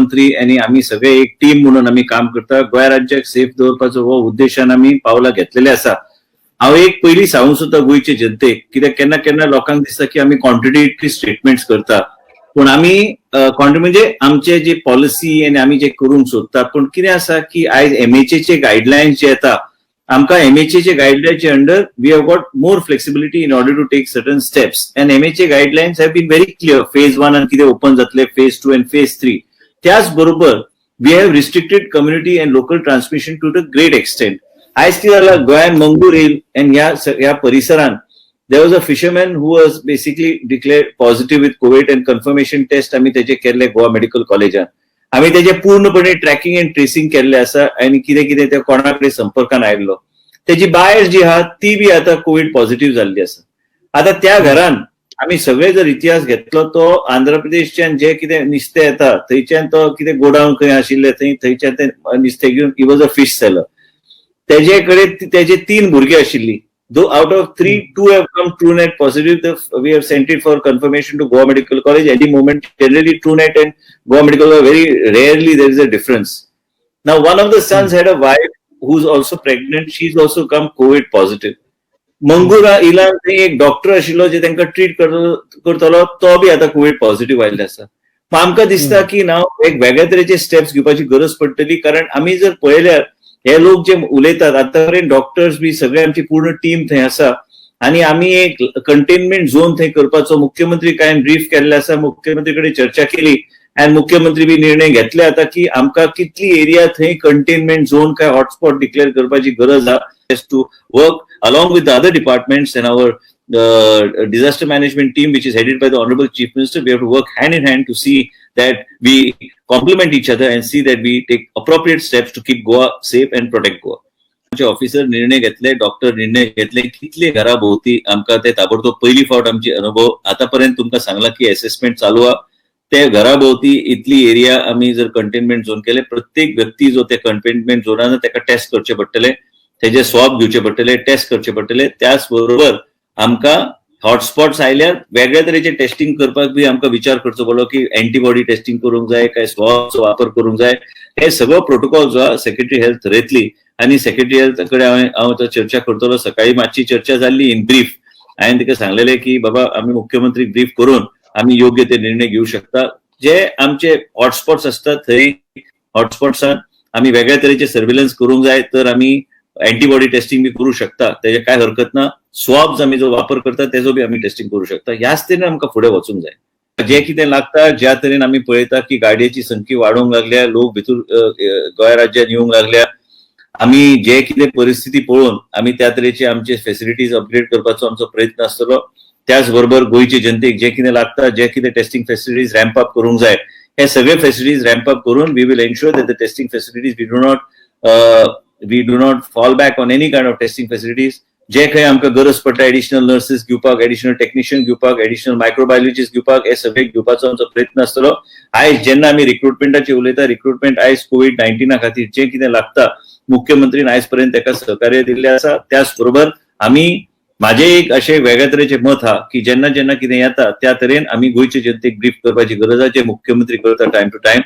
मुख्यमंत्री आणि आम्ही सगळे एक टीम म्हणून आम्ही काम करता. गोंय राज्याक सेफ दवरपाचो हो उद्देशान आम्ही पावलां घेतलेले आसा. हांव एक पयलीं सांगूंक सोदता गोंयचे जनतेक, कित्याक केन्ना केन्ना लोकांक दिसता की आमी कॉन्ट्रडिक्टरी स्टेटमेंट्स करता, पूण आमी म्हणजे आमचे जे पॉलिसी आनी आमी जे करूंक सोदता, पूण कितें आसा की आयज MHAचे गायडलायन्स जे येता, आमकां MHAचे गायडलायन्सचे under we have got more flexibility in order to take certain steps, and MHA guidelines have been very clear. Phase 1 आनी कितें ओपन जातले, फेज 2 आनी फेज 3. त्याच बरोबर we have restricted community and local transmission to the great extent. आयज कितें जालां, गोंयान मंगूर येयल आनी ह्या परिसरान there was a fisherman who was basically declared positive with COVID and confirmation test आम्ही त्याचे केले गोवा मेडिकल कॉलेजान. आम्ही त्याचे पूर्णपणे ट्रॅकिंग अँड ट्रेसिंग केल्ले आसा आनी कितें कितें त्या कोणाकडे संपर्कान आयिल्लो. त्याची बायल जी आहा ती बी आता कोविड पॉझिटिव्ह जाल्ली आसा. आता त्या घरान आम्ही सगळे जर इतिहास घेतलो तो आंध्र प्रदेशच्यान जे कितें नुस्तें येता थंयच्यान तो कितें गोडावन खंय आशिल्ले थंयच्यान ते नुस्तें घेवन he was a fish seller. तेजे कडेन तेजे 3 भुरगीं आशिल्लीं. Though out of 3, 2 have come TrueNet positive. We have sent it for confirmation to Goa Medical College. Any moment, generally TrueNet and Goa Medical College, very rarely there is a difference. Now, one of the sons had a wife who's also pregnant. She's also come COVID positive. मंगुरा इलान थंय एक doctor आशिल्लो जे तांकां treat करतलो तो बी आतां Covid positive आयिल्लो आसा. आमकां दिसता की नाव एक वेगळ्या तरेचे स्टेप्स घेवपाची गरज पडटली, कारण आमी जर पळयल्यार हे लोक जे उलयतात आतापर्यंत डॉक्टर्स बी सगळे आमची पूर्ण टीम थंय आसा आणि आम्ही एक कंटेनमेंट झोन थंय करपाचो मुख्यमंत्री काय ब्रीफ केल्ले आसा. मुख्यमंत्री कडेन चर्चा केली आणि मुख्यमंत्री बी निर्णय घेतले आता की आमकां कितली एरिया थंय कंटेनमेंट झोन काय हॉटस्पॉट डिक्लेअर करपाची गरज आहा to work along with the other departments and our disaster management team, which is headed by the Honorable Chief Minister. We have to work hand in hand to see that we complement each other and see that we take appropriate steps to keep Goa safe and protect Goa. आमचे officer निर्णय घेतले, doctor निर्णय घेतले, कितले घरा भोवती आमकां ते ताबडतोब पहिली फावट आमचे अनुभव आतापर्यंत तुमकां सांगला की असेसमेंट चालू आहा. ते घरा भोवती इतली एरिया आमी जर कंटेनमेंट झोन केले, प्रत्येक व्यक्ती जो ते कंटेनमेंट झोनान ताका टेस्ट करचे पडटले, तेजे स्वॅब घेवचे पडटले, टेस्ट करचे पडटले. त्याच बरोबर आमकां हॉटस्पॉट्स आयल्यार वेगळ्या तरेचे टेस्टिंग करपाक बी आमकां विचार करचो पडलो की एंटीबॉडी टेस्टिंग करूंक जाय काय स्वॅबचो वापर करूंक जाय. हे सगळो प्रोटोकॉल जो आहा सेक्रेटरी हेल्थ थरयतली आनी सेक्रेटरी हेल्थ कडेन हांव चर्चा करतलो. सकाळी मातशी चर्चा जाल्ली इन ब्रीफ. हांवें तिका सांगलेलें की बाबा आमी मुख्यमंत्री ब्रीफ करून आमी योग्य ते निर्णय घेवं शकता. जे आमचे हॉटस्पॉट्स आसतात थंय हॉटस्पॉट्सान आमी वेगळ्या तरेचे सर्वेलन्स करूंक जाय तर आमी अँटीबॉडी टेस्टिंग बी करू शकता. तेजे काय हरकत ना. स्वॅब्स आमी जो वापर करता तेजो बी आमी टेस्टिंग करू शकता. ह्याच तरेन आमकां फुडें वचूंक जाय. जे कितें लागता ज्या तरेन आमी पळयता की गाडयेची संख्या वाडोवंक लागल्या, लोक भितूर गोंय राज्यांत येवंक लागल्या, आमी जे कितें परिस्थिती पळोवन आमी त्या तरेचे आमचे फेसिलिटीज अपग्रेड करपाचो आमचो प्रयत्न आसतलो. त्याच बरोबर गोंयचे जनतेक जे कितें लागता, जे कितें टेस्टिंग फेसिलिटीज रॅम्प अप करूंक जाय, हे सगळे फेसिलिटीज रॅम्प अप करून we will ensure that the testing facilities we do not fall back on any kind of testing facilities. जे खंय आमकां गरज पडटा एडिशनल नर्सीस घेवपाक, एडिशनल टेक्निशियन घेवपाक, एडिशनल मायक्रोबायोलॉजिस्ट घेवपाक, हे सगळे घेवपाचो आमचो प्रयत्न आसतलो. आयज जेन्ना आमी रिक्रुटमेंटाचेर उलयता, रिक्रुटमेंट आयज COVID-19 खातीर जे कितें लागता मुख्यमंत्रीन आयज पर्यंत ताका सहकार्य दिल्लें आसा. त्याच बरोबर आमी म्हाजे एक अशें वेगळ्या तरेचे मत आहा की जेन्ना जेन्ना कितें येता त्या तरेन आमी गोंयचे जनतेक ब्रीफ करपाची गरज आहा, जे मुख्यमंत्री करता टायम टू टायम.